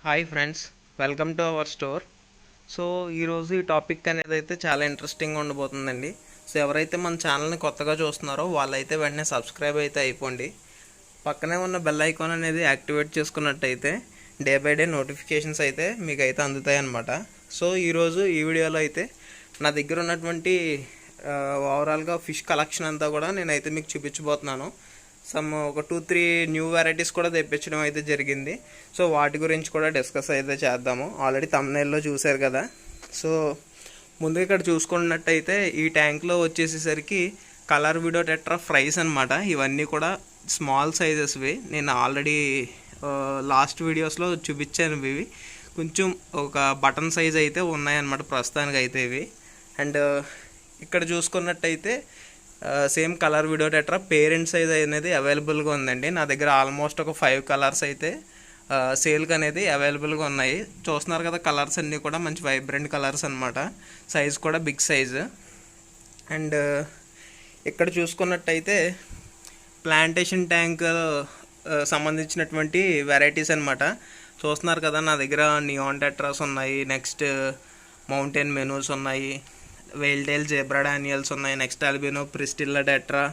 Hi friends, welcome to our store. So ఈరోజు ఈ topic అనేది అయితే చాలా ఇంట్రెస్టింగ్గా ఉండబోతుందండి. సో ఎవరైతే మన ఛానల్ని కొత్తగా చూస్తున్నారో వాళ్ళైతే వెంటనే సబ్స్క్రైబ్ అయితే అయిపోండి. పక్కనే ఉన్న బెల్ ఐకాన్ అనేది యాక్టివేట్ చేసుకున్నట్టయితే డే బై డే నోటిఫికేషన్స్ అయితే మీకు అయితే అందుతాయి అన్నమాట. సో ఈరోజు ఈ వీడియోలో అయితే నా దగ్గర ఉన్నటువంటి ఓవరాల్గా ఫిష్ కలెక్షన్ అంతా కూడా నేనైతే మీకు చూపించబోతున్నాను. ఒక 2-3 న్యూ వెరైటీస్ కూడా తెప్పించడం అయితే జరిగింది. సో వాటి గురించి కూడా డిస్కస్ అయితే చేద్దాము. ఆల్రెడీ థంబ్నెయిల్లో చూశారు కదా. సో ముందు ఇక్కడ చూసుకున్నట్టయితే ఈ ట్యాంక్లో వచ్చేసేసరికి కలర్ విడో టెట్రా ఫ్రైస్ అనమాట. ఇవన్నీ కూడా స్మాల్ సైజెస్వి. నేను ఆల్రెడీ లాస్ట్ వీడియోస్లో చూపించాను. ఇవి కొంచెం ఒక బటన్ సైజ్ అయితే ఉన్నాయన్నమాట ప్రస్తుతానికి అయితే ఇవి. అండ్ ఇక్కడ చూసుకున్నట్టయితే same colour widow tetra parent size అనేది అవైలబుల్గా ఉందండి. నా దగ్గర ఆల్మోస్ట్ ఒక 5 కలర్స్ అయితే సేల్కి అనేది అవైలబుల్గా ఉన్నాయి. చూస్తున్నారు కదా, కలర్స్ అన్నీ కూడా మంచి వైబ్రెంట్ కలర్స్ అనమాట. సైజ్ కూడా బిగ్ సైజ్. అండ్ ఇక్కడ చూసుకున్నట్టయితే ప్లాంటేషన్ ట్యాంక్ సంబంధించినటువంటి వెరైటీస్ అనమాట. చూస్తున్నారు కదా, నా దగ్గర నియాన్ టెట్రాస్ ఉన్నాయి, నెక్స్ట్ మౌంటైన్ మెనూస్ ఉన్నాయి, వెయిల్ టైల్ జెబ్రా డానియల్స్ ఉన్నాయి, నెక్స్ట్ ఆల్బినో ప్రిస్టిల్లా టెట్రా,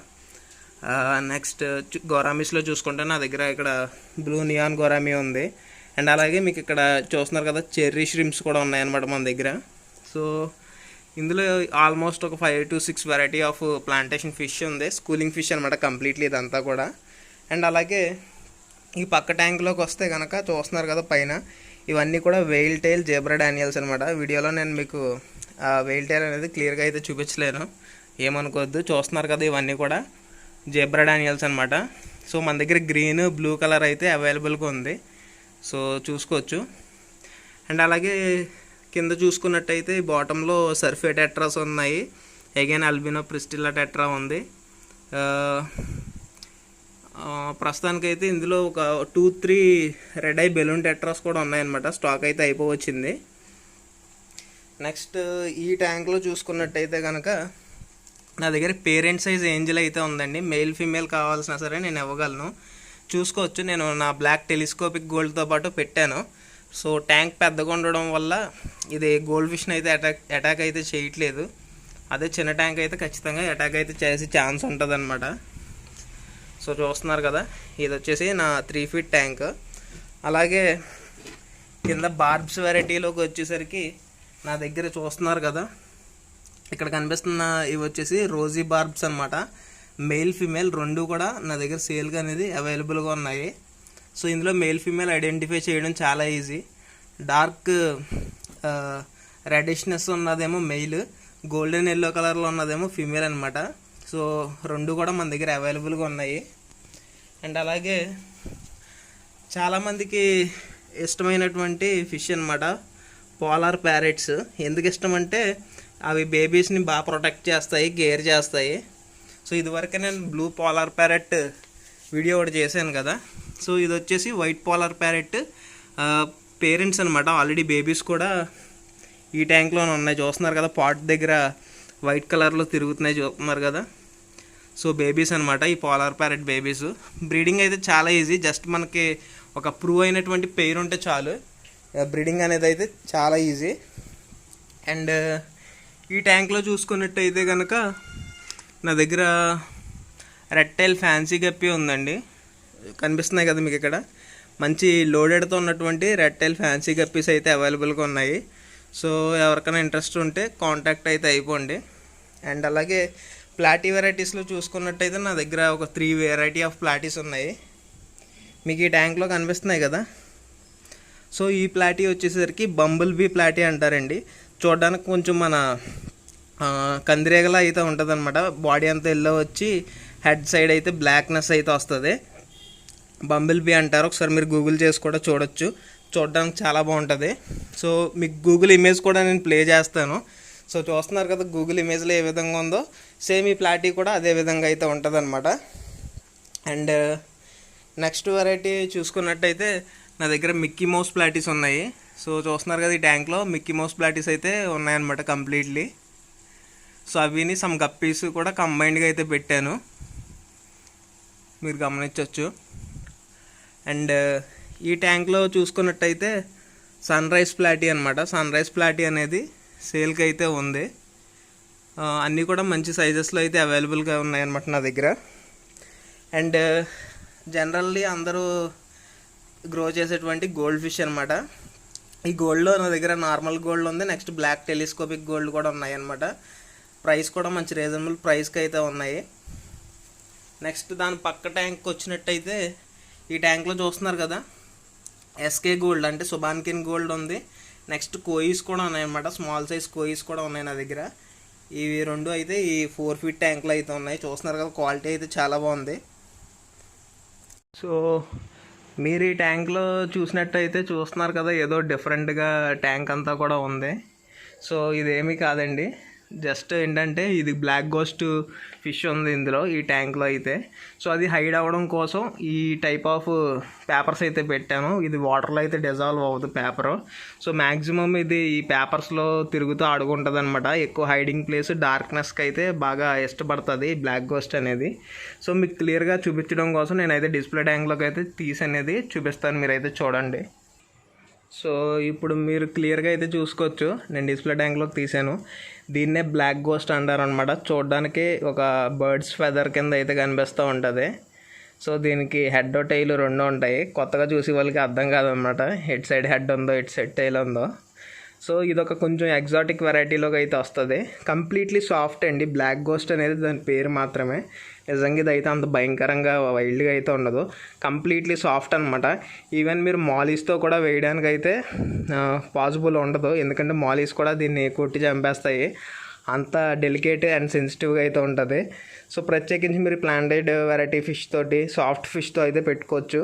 నెక్స్ట్ గోరామిస్లో చూసుకుంటే నా దగ్గర ఇక్కడ బ్లూ నియాన్ గోరామి ఉంది. అండ్ అలాగే మీకు ఇక్కడ చూస్తున్నారు కదా, చెర్రీ ష్రిమ్స్ కూడా ఉన్నాయన్నమాట మన దగ్గర. సో ఇందులో ఆల్మోస్ట్ ఒక 5 to 6 variety of plantation fish ఉంది. స్కూలింగ్ ఫిష్ అనమాట కంప్లీట్లీ ఇదంతా కూడా. అండ్ అలాగే ఈ పక్క ట్యాంక్లోకి వస్తే కనుక చూస్తున్నారు కదా పైన, ఇవన్నీ కూడా వెయిల్ టైల్ జెబ్రా డానియల్స్ అనమాట. వీడియోలో నేను మీకు వెయిల్ టైల్ అనేది క్లియర్గా అయితే చూపించలేను, ఏమనుకోవద్దు. చూస్తున్నారు కదా, ఇవన్నీ కూడా జెబ్రా డానియల్స్ అనమాట. సో మన దగ్గర గ్రీన్ బ్లూ కలర్ అయితే అవైలబుల్గా ఉంది. సో చూసుకోవచ్చు. అండ్ అలాగే కింద చూసుకున్నట్టయితే బాటంలో సర్ఫే టెట్రాస్ ఉన్నాయి. అగైన్ ఆల్బినో ప్రిస్టిల్లా టెట్రా ఉంది. ప్రస్తుతానికైతే ఇందులో ఒక 2-3 రెడ్ ఐ బెలూన్ టెట్రాస్ కూడా ఉన్నాయన్నమాట. స్టాక్ అయితే అయిపోవచ్చింది. నెక్స్ట్ ఈ ట్యాంక్లో చూసుకున్నట్టయితే కనుక నా దగ్గర పేరెంట్ సైజ్ ఏంజిల్ అయితే ఉందండి. మెయిల్ ఫీమేల్ కావాల్సిన సరే నేను ఇవ్వగలను. చూసుకోవచ్చు, నేను నా బ్లాక్ టెలిస్కోపిక్ గోల్డ్తో పాటు పెట్టాను. సో ట్యాంక్ పెద్దగా ఉండడం వల్ల ఇది గోల్డ్ ఫిష్ని అయితే అటాక్ అయితే చేయట్లేదు. అదే చిన్న ట్యాంక్ అయితే ఖచ్చితంగా అటాక్ అయితే చేసే ఛాన్స్ ఉంటుంది అనమాట. సో చూస్తున్నారు కదా, ఇది వచ్చేసి నా 3 feet ట్యాంక్. అలాగే కింద బార్బ్స్ వెరైటీలోకి వచ్చేసరికి నా దగ్గర చూస్తున్నారు కదా, ఇక్కడ కనిపిస్తున్న ఇవి వచ్చేసి రోజీ బార్బ్స్ అనమాట. మెయిల్ ఫీమేల్ రెండు కూడా నా దగ్గర సేల్గా అనేది అవైలబుల్గా ఉన్నాయి. సో ఇందులో మెయిల్ ఫీమేల్ ఐడెంటిఫై చేయడం చాలా ఈజీ. డార్క్ రెడిష్నెస్ ఉన్నదేమో మెయిల్, గోల్డెన్ ఎల్లో కలర్లో ఉన్నదేమో ఫీమేల్ అనమాట. సో రెండు కూడా మన దగ్గర అవైలబుల్గా ఉన్నాయి. అండ్ అలాగే చాలామందికి ఇష్టమైనటువంటి ఫిష్ అనమాట పోలార్ ప్యారెట్స్. ఎందుకు ఇష్టం అంటే అవి బేబీస్ని బాగా ప్రొటెక్ట్ చేస్తాయి, కేర్ చేస్తాయి. సో ఇదివరకే నేను బ్లూ పోలార్ ప్యారెట్ వీడియో ఒకటి చేశాను కదా. సో ఇది వచ్చేసి వైట్ పోలార్ ప్యారెట్ పేరెంట్స్ అనమాట. ఆల్రెడీ బేబీస్ కూడా ఈ ట్యాంక్లోనే ఉన్నాయి. చూస్తున్నారు కదా, పాట్ దగ్గర వైట్ కలర్లో తిరుగుతున్నాయి, చూస్తున్నారు కదా. సో బేబీస్ అనమాట, ఈ పోలార్ ప్యారెట్ బేబీస్. బ్రీడింగ్ అయితే చాలా ఈజీ. జస్ట్ మనకి ఒక ప్రూవ్ అయినటువంటి పెయిర్ ఉంటే చాలు, బ్రీడింగ్ అనేది అయితే చాలా ఈజీ. అండ్ ఈ ట్యాంక్లో చూసుకున్నట్టయితే కనుక నా దగ్గర రెడ్ టైల్ ఫ్యాన్సీ గప్పి ఉందండి. కనిపిస్తున్నాయి కదా మీకు ఇక్కడ, మంచి లోడెడ్తో ఉన్నటువంటి రెడ్ టైల్ ఫ్యాన్సీ గప్పీస్ అయితే అవైలబుల్గా ఉన్నాయి. సో ఎవరికైనా ఇంట్రెస్ట్ ఉంటే కాంటాక్ట్ అయితే అయిపోండి. అండ్ అలాగే ప్లాటీ వెరైటీస్లో చూసుకున్నట్టయితే నా దగ్గర ఒక 3 వెరైటీ ఆఫ్ ప్లాటీస్ ఉన్నాయి. మీకు ఈ ట్యాంక్లో కనిపిస్తున్నాయి కదా. సో ఈ ప్లాటీ వచ్చేసరికి బంబుల్ బీ ప్లాటీ అంటారండి. చూడడానికి కొంచెం మన కందిరేగలా అయితే ఉంటుంది అనమాట. బాడీ అంతా ఎల్లో వచ్చి హెడ్ సైడ్ అయితే బ్లాక్నెస్ అయితే వస్తుంది. బంబుల్ బీ అంటారు. ఒకసారి మీరు గూగుల్ చేసి కూడా చూడొచ్చు, చూడడానికి చాలా బాగుంటుంది. సో మీకు గూగుల్ ఇమేజ్ కూడా నేను ప్లే చేస్తాను. సో చూస్తున్నారు కదా, గూగుల్ ఇమేజ్లో ఏ విధంగా ఉందో సేమ్ ఈ ప్లాటీ కూడా అదే విధంగా అయితే ఉంటుంది అనమాట. అండ్ నెక్స్ట్ వెరైటీ చూసుకున్నట్టయితే నా దగ్గర మిక్కీ మౌస్ ప్లాటీస్ ఉన్నాయి. సో చూస్తున్నారు కదా, ఈ ట్యాంక్లో మిక్కీ మౌస్ ప్లాటీస్ అయితే ఉన్నాయన్నమాట కంప్లీట్లీ. సో అవిని సమ్ గప్పీస్ కూడా కంబైన్డ్గా అయితే పెట్టాను, మీరు గమనించవచ్చు. అండ్ ఈ ట్యాంక్లో చూసుకున్నట్టయితే సన్ రైజ్ ప్లాటీ అనమాట. సన్ రైజ్ ప్లాటీ అనేది సేల్కి అయితే ఉంది. అన్నీ కూడా మంచి సైజెస్లో అయితే అవైలబుల్గా ఉన్నాయన్నమాట నా దగ్గర. అండ్ జనరల్లీ అందరూ గ్రో చేసేటువంటి గోల్డ్ ఫిష్ అనమాట. ఈ గోల్డ్లో నా దగ్గర నార్మల్ గోల్డ్ ఉంది, నెక్స్ట్ బ్లాక్ టెలిస్కోపిక్ గోల్డ్ కూడా ఉన్నాయి అనమాట. ప్రైస్ కూడా మంచి రీజనబుల్ ప్రైస్కి అయితే ఉన్నాయి. నెక్స్ట్ దాని పక్క ట్యాంక్ వచ్చినట్టయితే ఈ ట్యాంక్లో చూస్తున్నారు కదా, ఎస్కే గోల్డ్ అంటే సుబాన్కిన్ గోల్డ్ ఉంది. నెక్స్ట్ కోయిస్ కూడా ఉన్నాయన్నమాట, స్మాల్ సైజ్ కోయిస్ కూడా ఉన్నాయి నా దగ్గర. ఇవి రెండు అయితే ఈ 4 feet ట్యాంక్లో అయితే ఉన్నాయి. చూస్తున్నారు కదా, క్వాలిటీ అయితే చాలా బాగుంది. సో మీరు ఈ ట్యాంక్లో చూసినట్టయితే చూస్తున్నారు కదా, ఏదో డిఫరెంట్గా ట్యాంక్ అంతా కూడా ఉంది. సో ఇదేమీ కాదండి, జస్ట్ ఏంటంటే ఇది బ్లాక్ గోస్ట్ ఫిష్ ఉంది ఇందులో ఈ ట్యాంక్లో అయితే. సో అది హైడ్ అవ్వడం కోసం ఈ టైప్ ఆఫ్ పేపర్స్ అయితే పెట్టాను. ఇది వాటర్లో అయితే డిజాల్వ్ అవ్వదు పేపరు. సో మ్యాక్సిమం ఇది ఈ పేపర్స్లో తిరుగుతూ ఆడుకుంటుంది అనమాట. ఎక్కువ హైడింగ్ ప్లేస్, డార్క్నెస్కి అయితే బాగా ఇష్టపడుతుంది బ్లాక్ గోస్ట్ అనేది. సో మీకు క్లియర్గా చూపించడం కోసం నేనైతే డిస్ప్లే ట్యాంక్లోకి అయితే తీసి అనేది చూపిస్తాను, మీరైతే చూడండి. సో ఇప్పుడు మీరు క్లియర్గా అయితే చూసుకోవచ్చు, నేను డిస్ప్లే ట్యాంక్లోకి తీసాను. దీన్నే బ్లాక్ గోస్ట్ అంటారు అనమాట. చూడడానికి ఒక బర్డ్స్ ఫెదర్ కింద అయితే కనిపిస్తూ ఉంటుంది. సో దీనికి హెడ్ టైల్ రెండు ఉంటాయి. కొత్తగా చూసే వాళ్ళకి అర్థం కాదనమాట, హెడ్ సైడ్ హెడ్ ఉందో ఇటు సైడ్ టైల్ ఉందో. సో ఇదొక కొంచెం ఎగ్జాటిక్ వెరైటీలోకి అయితే వస్తుంది. కంప్లీట్లీ సాఫ్ట్ అండి, బ్లాక్ గోస్ట్ అనేది దాని పేరు మాత్రమే. నిజంగా ఇది అయితే అంత భయంకరంగా వైల్డ్గా అయితే ఉండదు, కంప్లీట్లీ సాఫ్ట్ అనమాట. ఈవెన్ మీరు మాలీస్తో కూడా వేయడానికి అయితే పాసిబుల్ ఉండదు, ఎందుకంటే మాలీస్ కూడా దీన్ని కొట్టి చంపేస్తాయి. అంత డెలికేట్ అండ్ సెన్సిటివ్గా అయితే ఉంటుంది. సో ప్రత్యేకించి మీరు ప్లాంటెడ్ వెరైటీ ఫిష్ తోటి, సాఫ్ట్ ఫిష్తో అయితే పెట్టుకోవచ్చు.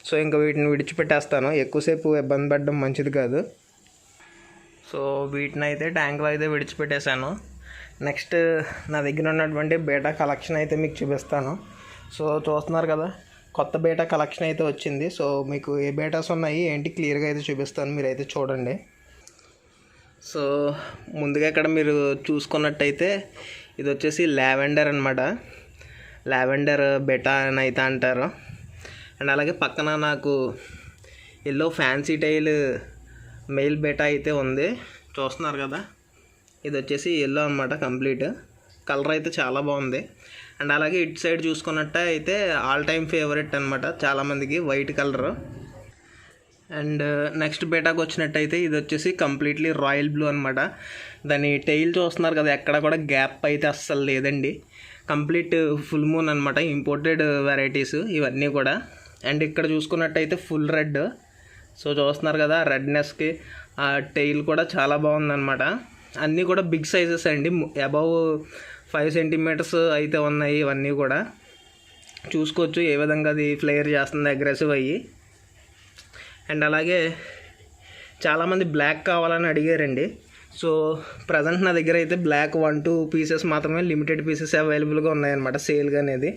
సో ఇంకా వీటిని విడిచిపెట్టేస్తాను, ఎక్కువసేపు ఇబ్బంది పడడం మంచిది కాదు. సో వీటిని అయితే ట్యాంక్లో అయితే విడిచిపెట్టేశాను. నెక్స్ట్ నా దగ్గర ఉన్నటువంటి బేటా కలెక్షన్ అయితే మీకు చూపిస్తాను. సో చూస్తున్నారు కదా, కొత్త బేటా కలెక్షన్ అయితే వచ్చింది. సో మీకు ఏ బేటాస్ ఉన్నాయి ఏంటి క్లియర్గా అయితే చూపిస్తాను, మీరైతే చూడండి. సో ముందుగా ఇక్కడ మీరు చూసుకున్నట్టయితే ఇది వచ్చేసి లావెండర్ అనమాట. లావెండర్ బెటా అని అయితే అంటారు. అండ్ అలాగే పక్కన నాకు ఎల్లో ఫ్యాన్సీ టైల్ మెయిల్ బెటా అయితే ఉంది, చూస్తున్నారు కదా. ఇది వచ్చేసి ఎల్లో అనమాట, కంప్లీట్ కలర్ అయితే చాలా బాగుంది. అండ్ అలాగే ఇటు సైడ్ చూసుకున్నట్టు అయితే ఆల్ టైమ్ ఫేవరెట్ అనమాట చాలామందికి, వైట్ కలర్. అండ్ నెక్స్ట్ బేటాకు వచ్చినట్టయితే ఇది వచ్చేసి కంప్లీట్లీ రాయల్ బ్లూ అనమాట. దాని టైల్ చూస్తున్నారు కదా, ఎక్కడ కూడా గ్యాప్ అయితే అస్సలు లేదండి. కంప్లీట్ ఫుల్ మూన్ అనమాట, ఇంపోర్టెడ్ వెరైటీస్ ఇవన్నీ కూడా. అండ్ ఇక్కడ చూసుకున్నట్టయితే ఫుల్ రెడ్. సో చూస్తున్నారు కదా, రెడ్నెస్కి ఆ టైల్ కూడా చాలా బాగుందన్నమాట. అన్నీ కూడా బిగ్ సైజెస్ అండి, అబవ్ 5 centimeters అయితే ఉన్నాయి. ఇవన్నీ కూడా చూసుకోవచ్చు ఏ విధంగా అది ఫ్లేయర్ చేస్తుంది అగ్రెసివ్ అయ్యి. అండ్ అలాగే చాలామంది బ్లాక్ కావాలని అడిగారండి. సో ప్రజెంట్ నా దగ్గర అయితే బ్లాక్ 1-2 pieces మాత్రమే, లిమిటెడ్ పీసెస్ అవైలబుల్గా ఉన్నాయన్నమాట సేల్గా అనేది.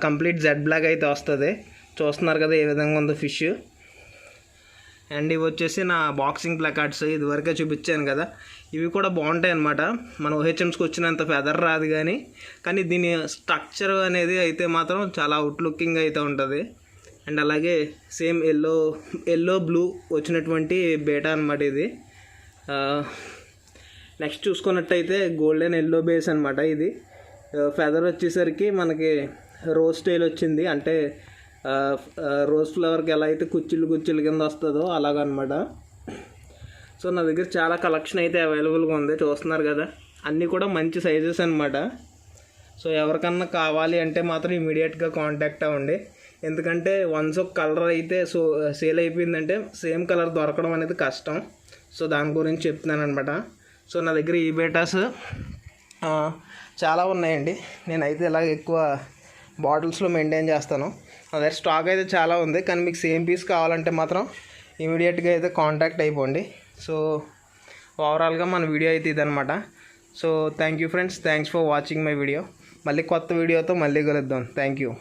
కంప్లీట్ జెడ్ బ్లాక్ అయితే వస్తుంది. చూస్తున్నారు కదా ఏ విధంగా ఉందో ఫిష్. అండ్ ఇవి వచ్చేసి నా బాక్సింగ్ ప్లకార్డ్స్, ఇదివరకే చూపించాను కదా. ఇవి కూడా బాగుంటాయి అన్నమాట. మన OHMస్కి వచ్చినంత ఫెదర్ రాదు, కానీ దీని స్ట్రక్చర్ అనేది అయితే మాత్రం చాలా అవుట్ లుకింగ్ అయితే ఉంటుంది. అండ్ అలాగే సేమ్ ఎల్లో బ్లూ వచ్చినటువంటి బేటా అనమాట ఇది. నెక్స్ట్ చూసుకున్నట్టయితే గోల్డెన్ ఎల్లో బేస్ అనమాట. ఇది ఫెదర్ వచ్చేసరికి మనకి రోజ్ స్టైల్ వచ్చింది, అంటే రోజ్ ఫ్లవర్కి ఎలా అయితే కుచ్చిళ్ళు కింద వస్తుందో అలాగనమాట. సో నా దగ్గర చాలా కలెక్షన్ అయితే అవైలబుల్గా ఉంది, చూస్తున్నారు కదా. అన్నీ కూడా మంచి సైజెస్ అనమాట. సో ఎవరికన్నా కావాలి అంటే మాత్రం ఇమీడియట్గా కాంటాక్ట్ అవ్వండి, ఎందుకంటే వన్స్ ఒక కలర్ అయితే సేల్ అయిపోయిందంటే సేమ్ కలర్ దొరకడం అనేది కష్టం. సో దాని గురించి చెప్తున్నాను అనమాట. సో నా దగ్గర ఈ బేటాస్ చాలా ఉన్నాయండి. నేనైతే ఇలా ఎక్కువ బాటిల్స్లో మెయింటైన్ చేస్తాను. నా దగ్గర స్టాక్ అయితే చాలా ఉంది, కానీ మీకు సేమ్ పీస్ కావాలంటే మాత్రం ఇమీడియట్గా అయితే కాంటాక్ట్ అయిపోండి. సో ఓవరాల్గా మన వీడియో అయితే ఇదనమాట. So thank you friends, thanks for watching my video. మళ్ళీ కొత్త వీడియోతో మళ్ళీ కలుద్దాం. Thank you.